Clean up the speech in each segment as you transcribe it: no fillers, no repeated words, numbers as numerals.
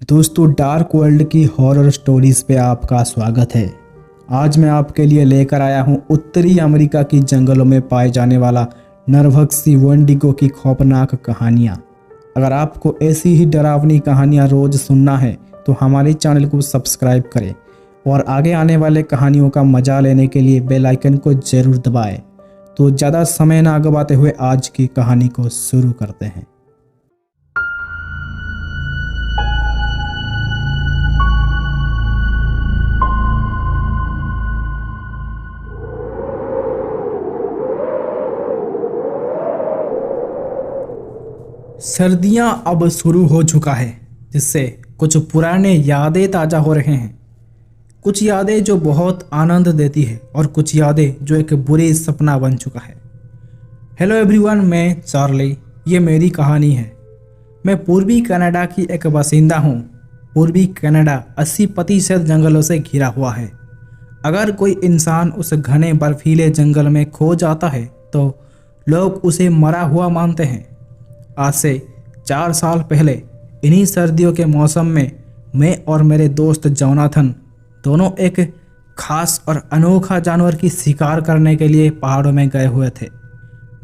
दोस्तों, dark world की horror stories पे आपका स्वागत है। आज मैं आपके लिए लेकर आया हूँ उत्तरी अमेरिका की जंगलों में पाए जाने वाला नरभक्षी वेंडिगो की खौफनाक कहानियाँ। अगर आपको ऐसी ही डरावनी कहानियाँ रोज सुनना है तो हमारे चैनल को सब्सक्राइब करें और आगे आने वाले कहानियों का मजा लेने के लिए बेल आइकन को जरूर दबाएं। तो ज़्यादा समय ना गवाते हुए आज की कहानी को शुरू करते हैं। सर्दियां अब शुरू हो चुका है, जिससे कुछ पुराने यादें ताज़ा हो रहे हैं। कुछ यादें जो बहुत आनंद देती है और कुछ यादें जो एक बुरे सपना बन चुका है। हेलो एवरीवन, मैं चार्ली। ये मेरी कहानी है। मैं पूर्वी कनाडा की एक बासिंदा हूँ। पूर्वी कनाडा 80% जंगलों से घिरा हुआ है। अगर कोई इंसान उस घने बर्फीले जंगल में खो जाता है तो लोग उसे मरा हुआ मानते हैं। आज से 4 साल पहले इन्हीं सर्दियों के मौसम में मैं और मेरे दोस्त जोनाथन दोनों एक खास और अनोखा जानवर की शिकार करने के लिए पहाड़ों में गए हुए थे।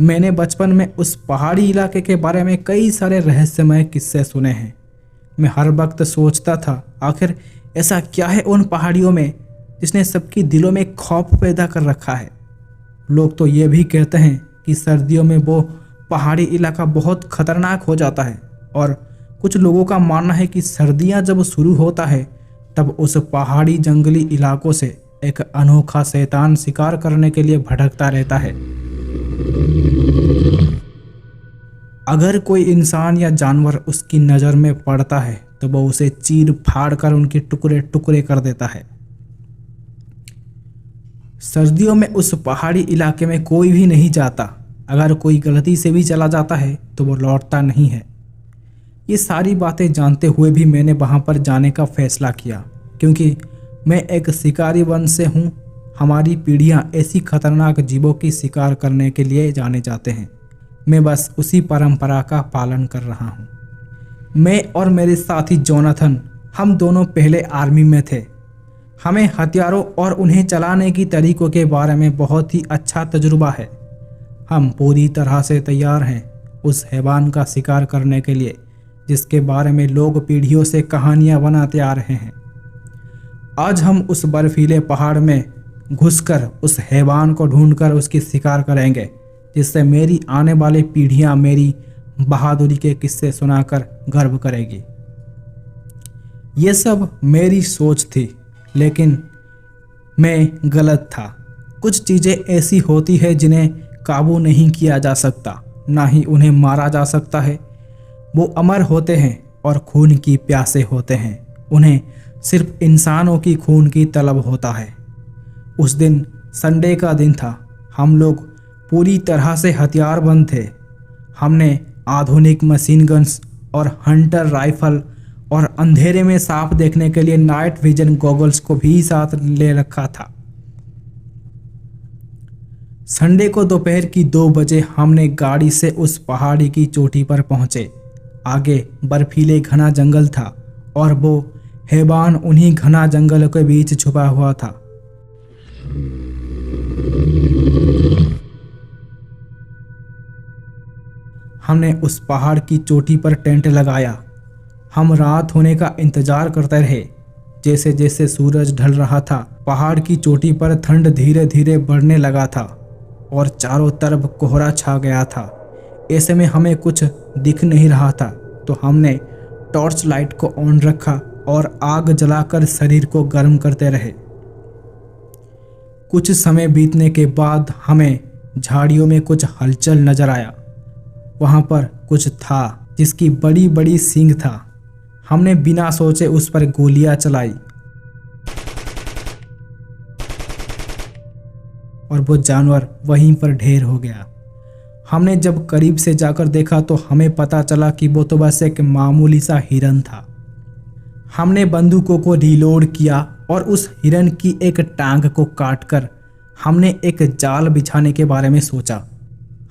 मैंने बचपन में उस पहाड़ी इलाके के बारे में कई सारे रहस्यमय किस्से सुने हैं। मैं हर वक्त सोचता था, आखिर ऐसा क्या है उन पहाड़ियों में जिसने सबकी दिलों में खौफ पैदा कर रखा है। लोग तो ये भी कहते हैं कि सर्दियों में वो पहाड़ी इलाका बहुत खतरनाक हो जाता है, और कुछ लोगों का मानना है कि सर्दियां जब शुरू होता है तब उस पहाड़ी जंगली इलाकों से एक अनोखा शैतान शिकार करने के लिए भटकता रहता है। अगर कोई इंसान या जानवर उसकी नज़र में पड़ता है तो वो उसे चीर फाड़ कर उनके टुकड़े टुकड़े कर देता है। सर्दियों में उस पहाड़ी इलाके में कोई भी नहीं जाता। अगर कोई गलती से भी चला जाता है तो वो लौटता नहीं है। ये सारी बातें जानते हुए भी मैंने वहाँ पर जाने का फैसला किया, क्योंकि मैं एक शिकारी वंश से हूँ। हमारी पीढ़ियाँ ऐसी खतरनाक जीवों की शिकार करने के लिए जाने जाते हैं। मैं बस उसी परंपरा का पालन कर रहा हूँ। मैं और मेरे साथी जोनाथन, हम दोनों पहले आर्मी में थे। हमें हथियारों और उन्हें चलाने की तरीकों के बारे में बहुत ही अच्छा तजुर्बा है। हम पूरी तरह से तैयार हैं उस हैवान का शिकार करने के लिए जिसके बारे में लोग पीढ़ियों से कहानियां बनाते आ रहे हैं। आज हम उस बर्फीले पहाड़ में घुसकर उस हैवान को ढूंढकर उसकी शिकार करेंगे, जिससे मेरी आने वाली पीढ़ियां मेरी बहादुरी के किस्से सुनाकर गर्व करेगी। ये सब मेरी सोच थी, लेकिन मैं गलत था। कुछ चीज़ें ऐसी होती है जिन्हें काबू नहीं किया जा सकता, ना ही उन्हें मारा जा सकता है। वो अमर होते हैं और खून की प्यासे होते हैं। उन्हें सिर्फ इंसानों की खून की तलब होता है। उस दिन संडे का दिन था। हम लोग पूरी तरह से हथियारबंद थे। हमने आधुनिक मशीन गन्स और हंटर राइफल और अंधेरे में सांप देखने के लिए नाइट विजन गॉगल्स को भी साथ ले रखा था। संडे को दोपहर की 2 बजे हमने गाड़ी से उस पहाड़ी की चोटी पर पहुंचे। आगे बर्फीले घना जंगल था और वो हैवान उन्हीं घना जंगल के बीच छुपा हुआ था। हमने उस पहाड़ की चोटी पर टेंट लगाया। हम रात होने का इंतजार करते रहे। जैसे जैसे सूरज ढल रहा था, पहाड़ की चोटी पर ठंड धीरे धीरे बढ़ने लगा था और चारों तरफ कोहरा छा गया था। ऐसे में हमें कुछ दिख नहीं रहा था, तो हमने टॉर्च लाइट को ऑन रखा और आग जलाकर शरीर को गर्म करते रहे। कुछ समय बीतने के बाद हमें झाड़ियों में कुछ हलचल नजर आया। वहां पर कुछ था जिसकी बड़ी बड़ी सींग था। हमने बिना सोचे उस पर गोलियां चलाई और वो जानवर वहीं पर ढेर हो गया। हमने जब करीब से जाकर देखा तो हमें पता चला कि वो तो बस एक मामूली सा हिरन था। हमने बंदूकों को रीलोड किया और उस हिरन की एक टांग को काटकर हमने एक जाल बिछाने के बारे में सोचा।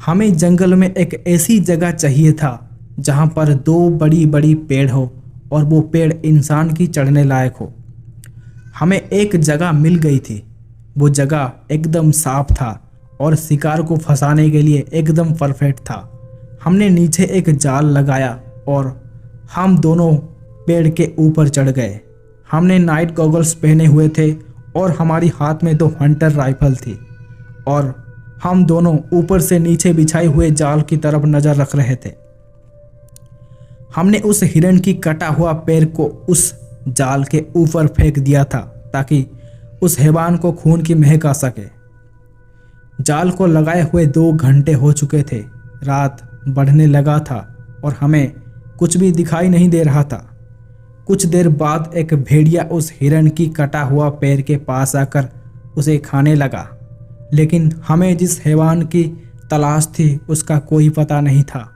हमें जंगल में एक ऐसी जगह चाहिए था जहां पर 2 बड़ी बड़ी पेड़ हो और वो पेड़ इंसान की चढ़ने लायक हो। हमें एक जगह मिल गई थी। वो जगह एकदम साफ था और शिकार को फंसाने के लिए एकदम परफेक्ट था। हमने नीचे एक जाल लगाया और हम दोनों पेड़ के ऊपर चढ़ गए। हमने नाइट गॉगल्स पहने हुए थे और हमारी हाथ में 2 हंटर राइफल थी और हम दोनों ऊपर से नीचे बिछाए हुए जाल की तरफ नज़र रख रहे थे। हमने उस हिरण की कटा हुआ पैर को उस जाल के ऊपर फेंक दिया था ताकि उस हैवान को खून की महक आ सके। जाल को लगाए हुए 2 घंटे हो चुके थे। रात बढ़ने लगा था और हमें कुछ भी दिखाई नहीं दे रहा था। कुछ देर बाद एक भेड़िया उस हिरण की कटा हुआ पैर के पास आकर उसे खाने लगा, लेकिन हमें जिस हैवान की तलाश थी उसका कोई पता नहीं था।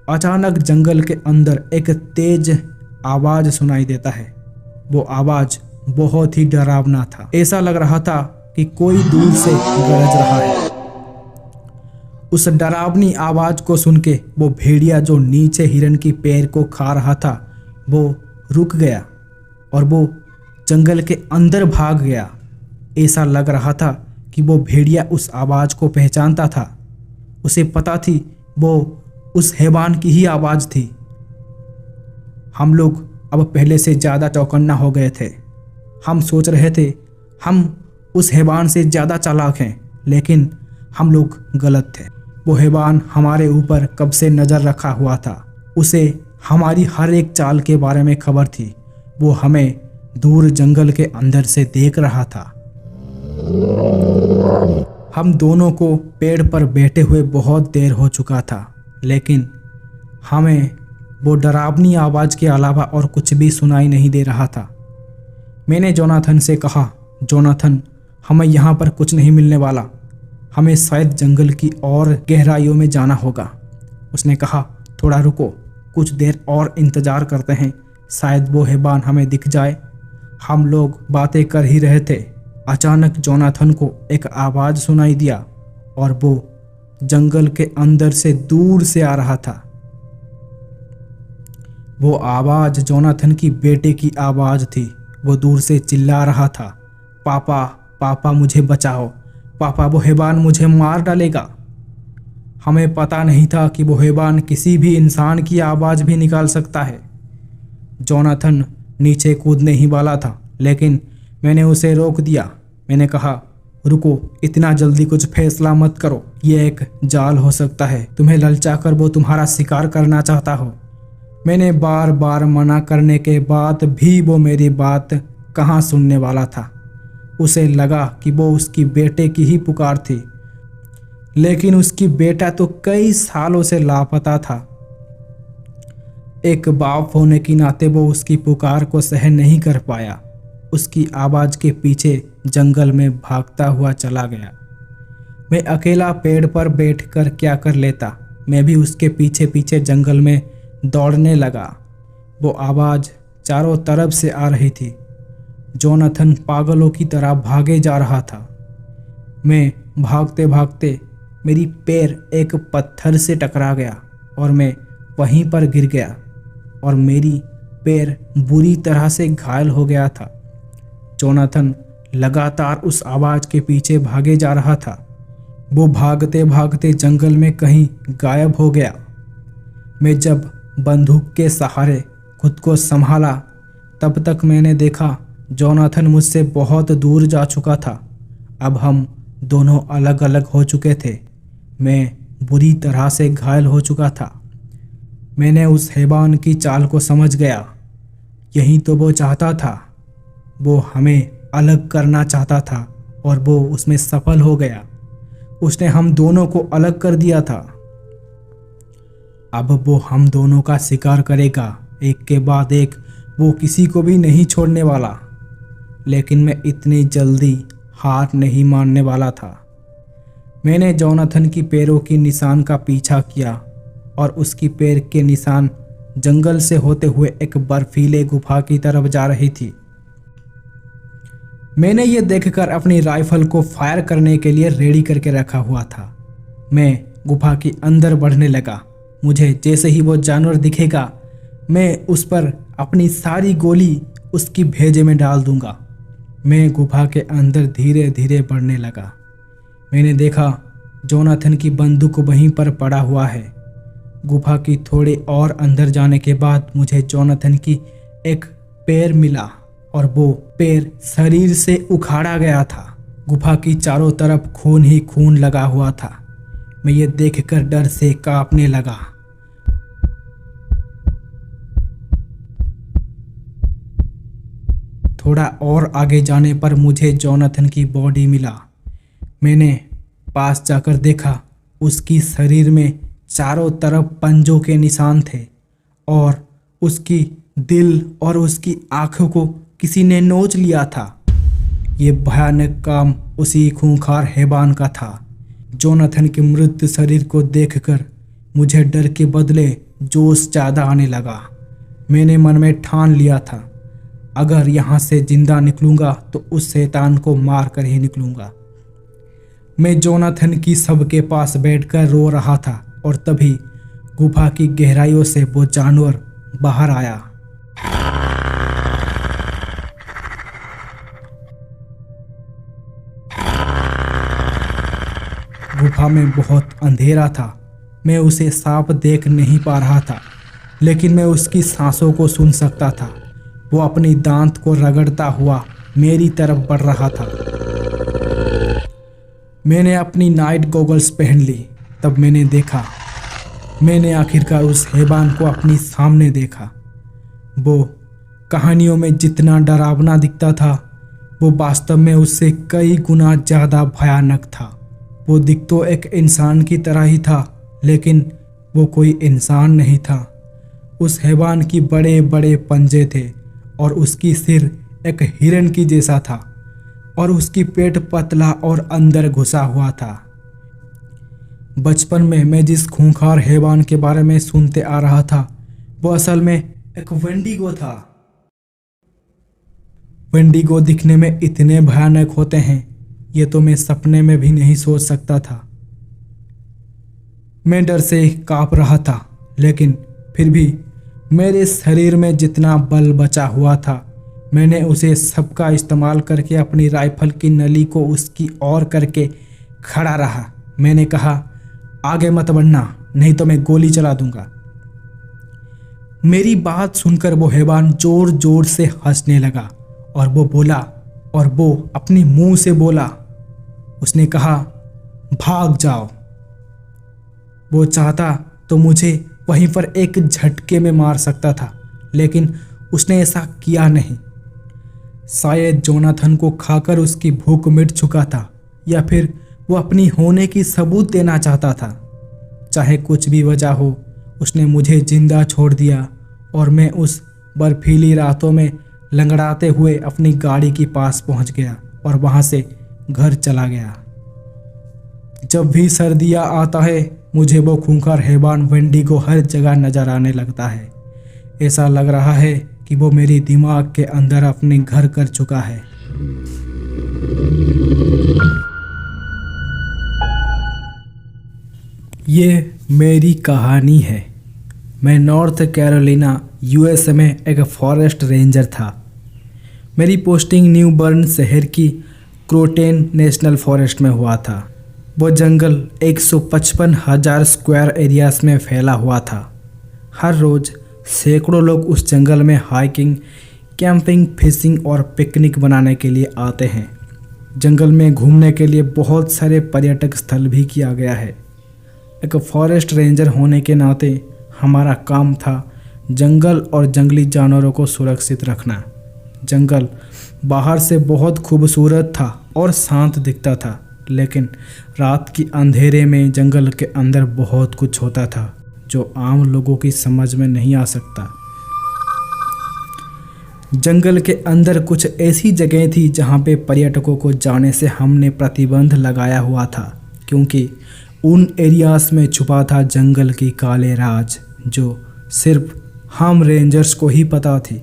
अचानक जंगल के अंदर एक तेज आवाज़ सुनाई देता है। वो आवाज़ बहुत ही डरावना था। ऐसा लग रहा था कि कोई दूर से गरज रहा है। उस डरावनी आवाज़ को सुन के वो भेड़िया जो नीचे हिरण की पैर को खा रहा था वो रुक गया और वो जंगल के अंदर भाग गया। ऐसा लग रहा था कि वो भेड़िया उस आवाज़ को पहचानता था। उसे पता थी वो उस हैवान की ही आवाज़ थी। हम लोग अब पहले से ज़्यादा चौकन्ना हो गए थे। हम सोच रहे थे हम उस हैवान से ज़्यादा चालाक हैं, लेकिन हम लोग गलत थे। वो हैवान हमारे ऊपर कब से नज़र रखा हुआ था। उसे हमारी हर एक चाल के बारे में खबर थी। वो हमें दूर जंगल के अंदर से देख रहा था। हम दोनों को पेड़ पर बैठे हुए बहुत देर हो चुका था, लेकिन हमें वो डरावनी आवाज़ के अलावा और कुछ भी सुनाई नहीं दे रहा था। मैंने जोनाथन से कहा, जोनाथन, हमें यहाँ पर कुछ नहीं मिलने वाला। हमें शायद जंगल की और गहराइयों में जाना होगा। उसने कहा, थोड़ा रुको, कुछ देर और इंतज़ार करते हैं, शायद वो हैवान हमें दिख जाए। हम लोग बातें कर ही रहे थे। अचानक जोनाथन को एक आवाज़ सुनाई दिया और वो जंगल के अंदर से दूर से आ रहा था। वो आवाज़ जोनाथन की बेटे की आवाज़ थी। वो दूर से चिल्ला रहा था, पापा, पापा मुझे बचाओ, पापा वो हैवान मुझे मार डालेगा। हमें पता नहीं था कि वो हैवान किसी भी इंसान की आवाज़ भी निकाल सकता है। जोनाथन नीचे कूदने ही वाला था, लेकिन मैंने उसे रोक दिया। मैंने कहा, रुको, इतना जल्दी कुछ फैसला मत करो। ये एक जाल हो सकता है। तुम्हें ललचाकर वो तुम्हारा शिकार करना चाहता हो। मैंने बार बार मना करने के बाद भी वो मेरी बात कहाँ सुनने वाला था। उसे लगा कि वो उसकी बेटे की ही पुकार थी, लेकिन उसकी बेटा तो कई सालों से लापता था। एक बाप होने के नाते वो उसकी पुकार को सहन नहीं कर पाया। उसकी आवाज़ के पीछे जंगल में भागता हुआ चला गया। मैं अकेला पेड़ पर बैठकर क्या कर लेता। मैं भी उसके पीछे पीछे जंगल में दौड़ने लगा। वो आवाज़ चारों तरफ से आ रही थी। जोनाथन पागलों की तरह भागे जा रहा था। मैं भागते भागते मेरी पैर एक पत्थर से टकरा गया और मैं वहीं पर गिर गया और मेरी पैर बुरी तरह से घायल हो गया था। जोनाथन लगातार उस आवाज़ के पीछे भागे जा रहा था। वो भागते भागते जंगल में कहीं गायब हो गया। मैं जब बंदूक के सहारे खुद को संभाला तब तक मैंने देखा जोनाथन मुझसे बहुत दूर जा चुका था। अब हम दोनों अलग अलग हो चुके थे। मैं बुरी तरह से घायल हो चुका था। मैंने उस हैवान की चाल को समझ गया। यही तो वो चाहता था। वो हमें अलग करना चाहता था और वो उसमें सफल हो गया। उसने हम दोनों को अलग कर दिया था। अब वो हम दोनों का शिकार करेगा, एक के बाद एक। वो किसी को भी नहीं छोड़ने वाला। लेकिन मैं इतनी जल्दी हार नहीं मानने वाला था। मैंने जोनाथन की पैरों की निशान का पीछा किया और उसकी पैर के निशान जंगल से होते हुए एक बर्फीले गुफा की तरफ जा रही थी। मैंने ये देखकर अपनी राइफल को फायर करने के लिए रेडी करके रखा हुआ था। मैं गुफा के अंदर बढ़ने लगा। मुझे जैसे ही वो जानवर दिखेगा मैं उस पर अपनी सारी गोली उसकी भेजे में डाल दूंगा। मैं गुफा के अंदर धीरे धीरे बढ़ने लगा। मैंने देखा जोनाथन की बंदूक वहीं पर पड़ा हुआ है। गुफा की थोड़े और अंदर जाने के बाद मुझे जोनाथन की एक पैर मिला और वो पैर शरीर से उखाड़ा गया था। गुफा की चारों तरफ खून ही खून लगा हुआ था। मैं ये देखकर डर से कांपने लगा। थोड़ा और आगे जाने पर मुझे जोनाथन की बॉडी मिला। मैंने पास जाकर देखा, उसकी शरीर में चारों तरफ पंजों के निशान थे और उसकी दिल और उसकी आंखों को किसी ने नोच लिया था। ये भयानक काम उसी खूंखार हैवान का था। जोनाथन के मृत शरीर को देखकर मुझे डर के बदले जोश ज़्यादा आने लगा। मैंने मन में ठान लिया था, अगर यहाँ से जिंदा निकलूंगा तो उस शैतान को मार कर ही निकलूंगा। मैं जोनाथन की सबके पास बैठकर रो रहा था और तभी गुफा की गहराइयों से वो जानवर बाहर आया। गुफा में बहुत अंधेरा था। मैं उसे साफ देख नहीं पा रहा था, लेकिन मैं उसकी सांसों को सुन सकता था। वो अपनी दांत को रगड़ता हुआ मेरी तरफ बढ़ रहा था। मैंने अपनी नाइट गॉगल्स पहन ली। तब मैंने आखिरकार उस हैवान को अपनी सामने देखा। वो कहानियों में जितना डरावना दिखता था, वो वास्तव में उससे कई गुना ज़्यादा भयानक था। वो दिख तो एक इंसान की तरह ही था, लेकिन वो कोई इंसान नहीं था। उस हैवान की बड़े बड़े पंजे थे और उसकी सिर एक हिरन की जैसा था और उसकी पेट पतला और अंदर घुसा हुआ था। बचपन में मैं जिस खूंखार हैवान के बारे में सुनते आ रहा था, वो असल में एक वेंडिगो था। वेंडिगो दिखने में इतने भयानक होते हैं, ये तो मैं सपने में भी नहीं सोच सकता था। मैं डर से कांप रहा था, लेकिन फिर भी मेरे शरीर में जितना बल बचा हुआ था, मैंने उसे सबका इस्तेमाल करके अपनी राइफल की नली को उसकी ओर करके खड़ा रहा। मैंने कहा, आगे मत बढ़ना, नहीं तो मैं गोली चला दूंगा। मेरी बात सुनकर वो हैवान जोर जोर से हंसने लगा और वो अपनी मुंह से बोला। उसने कहा, भाग जाओ। वो चाहता तो मुझे वहीं पर एक झटके में मार सकता था, लेकिन उसने ऐसा किया नहीं। शायद जोनाथन को खाकर उसकी भूख मिट चुका था, या फिर वो अपनी होने की सबूत देना चाहता था। चाहे कुछ भी वजह हो, उसने मुझे जिंदा छोड़ दिया और मैं उस बर्फीली रातों में लंगड़ाते हुए अपनी गाड़ी के पास पहुंच गया और वहां से घर चला गया। जब भी सर्दियां आता है, मुझे वो खूंखार हैवान वेंडिगो हर जगह नजर आने लगता है। ऐसा लग रहा है कि वो मेरी दिमाग के अंदर अपने घर कर चुका है। ये मेरी कहानी है। मैं नॉर्थ कैरोलिना यूएसए में एक फॉरेस्ट रेंजर था। मेरी पोस्टिंग न्यू बर्न शहर की क्रोटेन नेशनल फॉरेस्ट में हुआ था। वो जंगल 155,000 स्क्वायर एरियाज में फैला हुआ था। हर रोज़ सैकड़ों लोग उस जंगल में हाइकिंग, कैंपिंग, फिशिंग और पिकनिक बनाने के लिए आते हैं। जंगल में घूमने के लिए बहुत सारे पर्यटक स्थल भी किया गया है। एक फॉरेस्ट रेंजर होने के नाते हमारा काम था जंगल और जंगली जानवरों को सुरक्षित रखना। जंगल बाहर से बहुत खूबसूरत था और शांत दिखता था, लेकिन रात की अंधेरे में जंगल के अंदर बहुत कुछ होता था जो आम लोगों की समझ में नहीं आ सकता। जंगल के अंदर कुछ ऐसी जगह थी जहाँ पे पर्यटकों को जाने से हमने प्रतिबंध लगाया हुआ था, क्योंकि उन एरियाज में छुपा था जंगल की काले राज जो सिर्फ हम रेंजर्स को ही पता थी।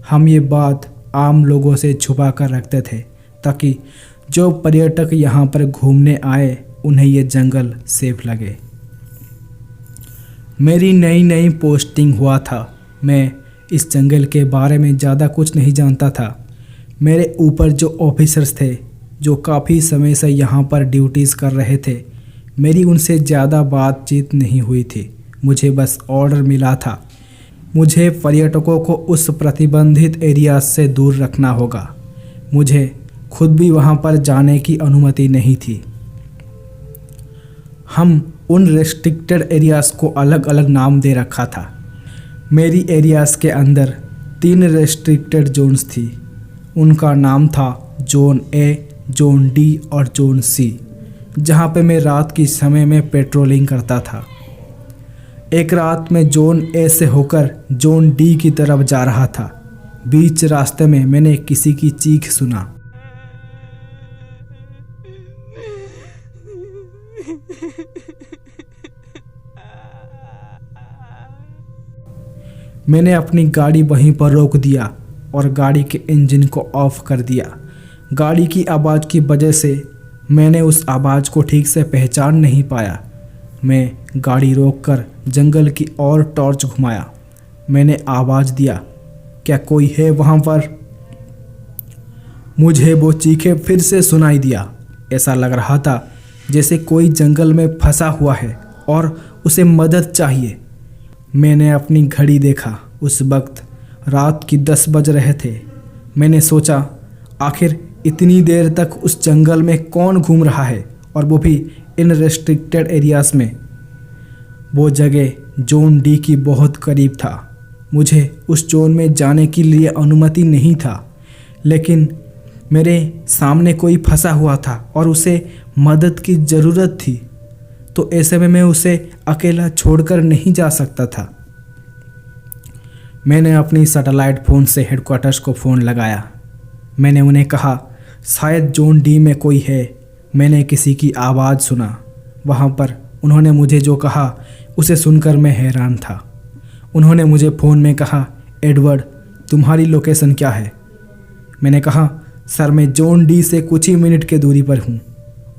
हम ये बात आम लोगों से छुपा कर रखते थे ताकि जो पर्यटक यहाँ पर घूमने आए उन्हें ये जंगल सेफ लगे। मेरी नई पोस्टिंग हुआ था। मैं इस जंगल के बारे में ज़्यादा कुछ नहीं जानता था। मेरे ऊपर जो ऑफिसर्स थे जो काफ़ी समय से यहाँ पर ड्यूटीज़ कर रहे थे, मेरी उनसे ज़्यादा बातचीत नहीं हुई थी। मुझे बस ऑर्डर मिला था, मुझे पर्यटकों को उस प्रतिबंधित एरिया से दूर रखना होगा। मुझे खुद भी वहाँ पर जाने की अनुमति नहीं थी। हम उन रेस्ट्रिक्टेड एरियाज़ को अलग अलग नाम दे रखा था। मेरी एरियाज़ के अंदर 3 रेस्ट्रिक्टेड जोन्स थी। उनका नाम था जोन ए, जोन डी और जोन सी, जहाँ पे मैं रात की समय में पेट्रोलिंग करता था। एक रात में जोन ए से होकर जोन डी की तरफ जा रहा था। बीच रास्ते में मैंने किसी की चीख सुना। मैंने अपनी गाड़ी वहीं पर रोक दिया और गाड़ी के इंजन को ऑफ कर दिया। गाड़ी की आवाज़ की वजह से मैंने उस आवाज़ को ठीक से पहचान नहीं पाया। मैं गाड़ी रोककर जंगल की ओर टॉर्च घुमाया। मैंने आवाज़ दिया, क्या कोई है वहाँ पर? मुझे वो चीखें फिर से सुनाई दिया। ऐसा लग रहा था जैसे कोई जंगल में फंसा हुआ है और उसे मदद चाहिए। मैंने अपनी घड़ी देखा। उस वक्त रात की 10 बज रहे थे। मैंने सोचा, आखिर इतनी देर तक उस जंगल में कौन घूम रहा है, और वो भी इन रेस्ट्रिक्टेड एरियाज़ में। वो जगह जोन डी की बहुत करीब था। मुझे उस जोन में जाने के लिए अनुमति नहीं था, लेकिन मेरे सामने कोई फंसा हुआ था और उसे मदद की ज़रूरत थी। तो ऐसे में मैं उसे अकेला छोड़कर नहीं जा सकता था। मैंने अपनी सैटेलाइट फ़ोन से हेडक्वार्टर्स को फ़ोन लगाया। मैंने उन्हें कहा, शायद जोन डी में कोई है। मैंने किसी की आवाज़ सुना वहाँ पर। उन्होंने मुझे जो कहा उसे सुनकर मैं हैरान था। उन्होंने मुझे फ़ोन में कहा, एडवर्ड, तुम्हारी लोकेशन क्या है? मैंने कहा, सर मैं जोन डी से कुछ ही मिनट के दूरी पर हूँ।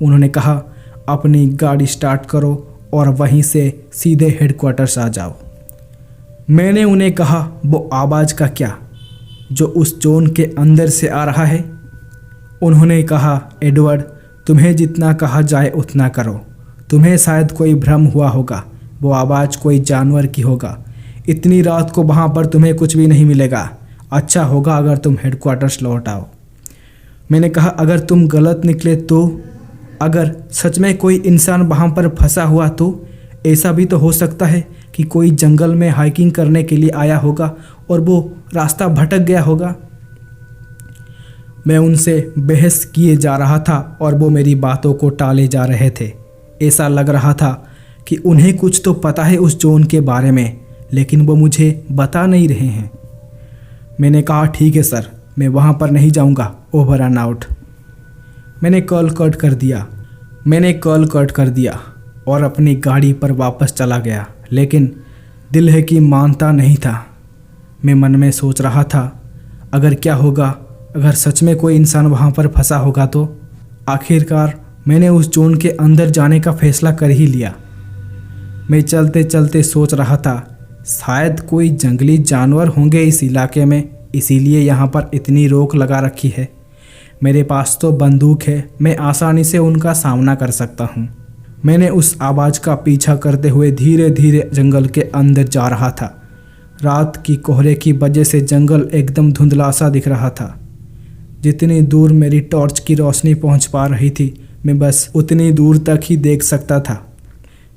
उन्होंने कहा, अपनी गाड़ी स्टार्ट करो और वहीं से सीधे हेडक्वार्टर्स आ जाओ। मैंने उन्हें कहा, वो आवाज़ का क्या, जो उस जोन के अंदर से आ रहा है? उन्होंने कहा, एडवर्ड, तुम्हें जितना कहा जाए उतना करो। तुम्हें शायद कोई भ्रम हुआ होगा, वो आवाज़ कोई जानवर की होगा। इतनी रात को वहाँ पर तुम्हें कुछ भी नहीं मिलेगा। अच्छा होगा अगर तुम हेडक्वार्टर्स लौट आओ। मैंने कहा, अगर तुम गलत निकले तो? अगर सच में कोई इंसान वहाँ पर फंसा हुआ तो? ऐसा भी तो हो सकता है कि कोई जंगल में हाइकिंग करने के लिए आया होगा और वो रास्ता भटक गया होगा। मैं उनसे बहस किए जा रहा था और वो मेरी बातों को टाले जा रहे थे। ऐसा लग रहा था कि उन्हें कुछ तो पता है उस जोन के बारे में, लेकिन वो मुझे बता नहीं रहे हैं। मैंने कहा, ठीक है सर, मैं वहाँ पर नहीं जाऊँगा, ओवर एंड आउट। मैंने कॉल कट कर दिया और अपनी गाड़ी पर वापस चला गया, लेकिन दिल है कि मानता नहीं था। मैं मन में सोच रहा था, अगर क्या होगा अगर सच में कोई इंसान वहाँ पर फंसा होगा तो? आखिरकार मैंने उस जोन के अंदर जाने का फैसला कर ही लिया। मैं चलते चलते सोच रहा था, शायद कोई जंगली जानवर होंगे इस इलाके में, इसीलिए यहाँ पर इतनी रोक लगा रखी है। मेरे पास तो बंदूक है, मैं आसानी से उनका सामना कर सकता हूँ। मैंने उस आवाज़ का पीछा करते हुए धीरे धीरे जंगल के अंदर जा रहा था। रात की कोहरे की वजह से जंगल एकदम धुंधला सा दिख रहा था। जितनी दूर मेरी टॉर्च की रोशनी पहुंच पा रही थी, मैं बस उतनी दूर तक ही देख सकता था।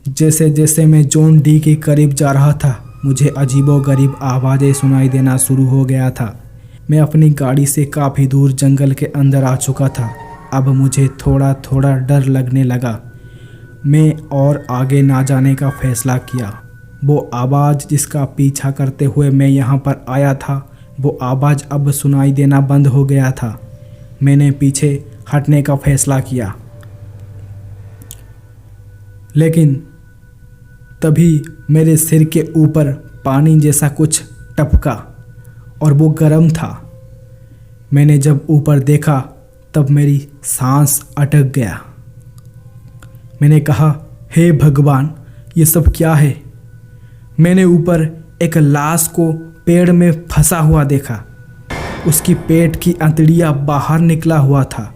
जैसे जैसे मैं जोन डी के करीब जा रहा था, मुझे अजीबोगरीब आवाज़ें सुनाई देना शुरू हो गया था। मैं अपनी गाड़ी से काफ़ी दूर जंगल के अंदर आ चुका था। अब मुझे थोड़ा थोड़ा डर लगने लगा। मैं और आगे ना जाने का फैसला किया। वो आवाज़ जिसका पीछा करते हुए मैं यहाँ पर आया था, वो आवाज़ अब सुनाई देना बंद हो गया था। मैंने पीछे हटने का फैसला किया, लेकिन तभी मेरे सिर के ऊपर पानी जैसा कुछ टपका और वो गर्म था। मैंने जब ऊपर देखा तब मेरी सांस अटक गया। मैंने कहा, हे भगवान, ये सब क्या है? मैंने ऊपर एक लाश को पेड़ में फंसा हुआ देखा। उसकी पेट की अंतड़ियाँ बाहर निकला हुआ था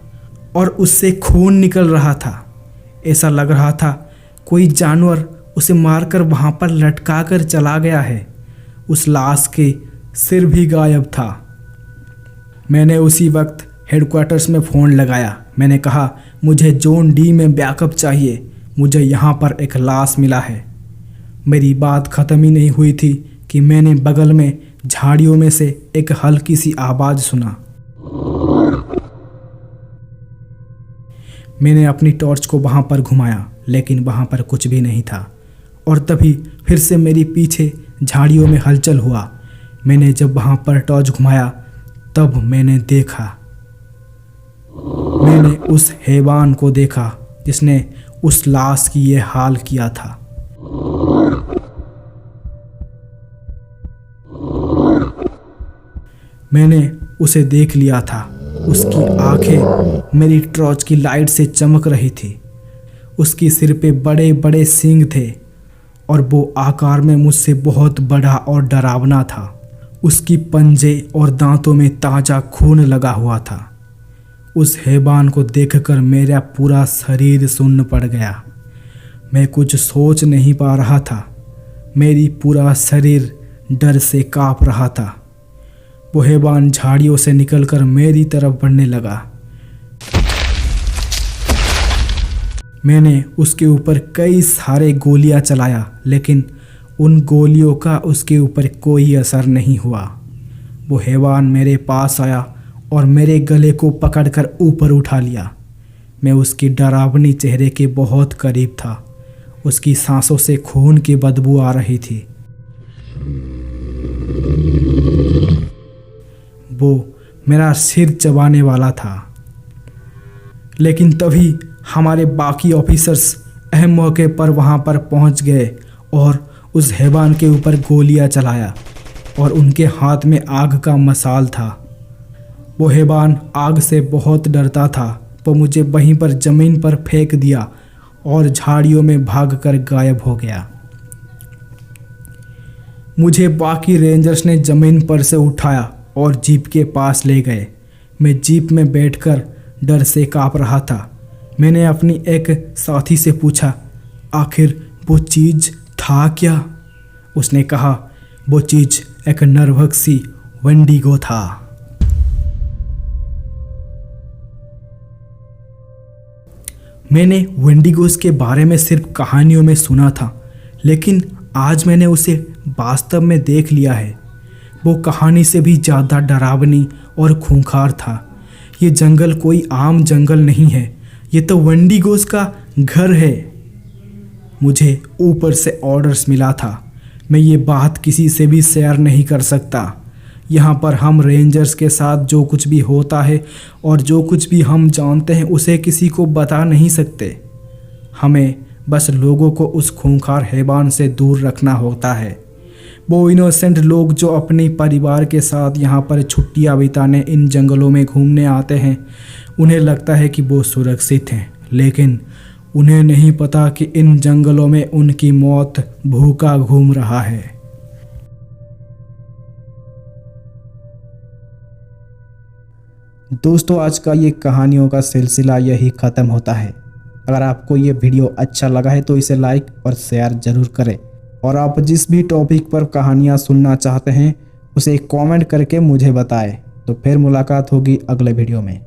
और उससे खून निकल रहा था। ऐसा लग रहा था कोई जानवर उसे मारकर वहाँ पर लटका कर चला गया है। उस लाश के सिर भी गायब था। मैंने उसी वक्त हेडक्वार्टर्स में फ़ोन लगाया। मैंने कहा, मुझे जोन डी में बैकअप चाहिए, मुझे यहाँ पर एक लाश मिला है। मेरी बात ख़त्म ही नहीं हुई थी कि मैंने बगल में झाड़ियों में से एक हल्की सी आवाज़ सुना। मैंने अपनी टॉर्च को वहाँ पर घुमाया, लेकिन वहाँ पर कुछ भी नहीं था। और तभी फिर से मेरे पीछे झाड़ियों में हलचल हुआ। मैंने जब वहाँ पर टॉर्च घुमाया तब मैंने देखा, मैंने उस हैवान को देखा जिसने उस लाश की ये हाल किया था। मैंने उसे देख लिया था। उसकी आंखें मेरी टॉर्च की लाइट से चमक रही थी। उसकी सिर पे बड़े बड़े सींग थे और वो आकार में मुझसे बहुत बड़ा और डरावना था। उसकी पंजे और दांतों में ताज़ा खून लगा हुआ था। उस हैवान को देखकर मेरा पूरा शरीर सुन्न पड़ गया। मैं कुछ सोच नहीं पा रहा था। मेरी पूरा शरीर डर से काँप रहा था। वो हैवान झाड़ियों से निकलकर मेरी तरफ बढ़ने लगा। मैंने उसके ऊपर कई सारे गोलियां चलाया, लेकिन उन गोलियों का उसके ऊपर कोई असर नहीं हुआ। वो हैवान मेरे पास आया और मेरे गले को पकड़कर ऊपर उठा लिया। मैं उसकी डरावनी चेहरे के बहुत करीब था। उसकी सांसों से खून की बदबू आ रही थी। वो मेरा सिर चबाने वाला था। लेकिन तभी हमारे बाकी ऑफिसर्स अहम मौके पर वहाँ पर पहुँच गए और उस हैवान के ऊपर गोलियां चलाया और उनके हाथ में आग का मसाल था। वो हैवान आग से बहुत डरता था। वो मुझे वहीं पर ज़मीन पर फेंक दिया और झाड़ियों में भागकर गायब हो गया। मुझे बाकी रेंजर्स ने ज़मीन पर से उठाया और जीप के पास ले गए। मैं जीप में बैठकर डर से काँप रहा था। मैंने अपनी एक साथी से पूछा, आखिर वो चीज़ था क्या? उसने कहा, वो चीज़ एक नरभक्षी वेंडिगो था। मैंने वेंडिगोस के बारे में सिर्फ कहानियों में सुना था, लेकिन आज मैंने उसे वास्तव में देख लिया है। वो कहानी से भी ज़्यादा डरावनी और खूंखार था। ये जंगल कोई आम जंगल नहीं है, ये तो वेंडिगोस का घर है। मुझे ऊपर से ऑर्डर्स मिला था। मैं ये बात किसी से भी शेयर नहीं कर सकता। यहाँ पर हम रेंजर्स के साथ जो कुछ भी होता है और जो कुछ भी हम जानते हैं उसे किसी को बता नहीं सकते। हमें बस लोगों को उस खूंखार हैवान से दूर रखना होता है। वो इनोसेंट लोग जो अपने परिवार के साथ यहाँ पर छुट्टियाँ बिताने इन जंगलों में घूमने आते हैं, उन्हें लगता है कि वो सुरक्षित हैं, लेकिन उन्हें नहीं पता कि इन जंगलों में उनकी मौत भूखा घूम रहा है। दोस्तों, आज का ये कहानियों का सिलसिला यही ख़त्म होता है। अगर आपको ये वीडियो अच्छा लगा है तो इसे लाइक और शेयर ज़रूर करें, और आप जिस भी टॉपिक पर कहानियाँ सुनना चाहते हैं उसे कमेंट करके मुझे बताएं। तो फिर मुलाकात होगी अगले वीडियो में।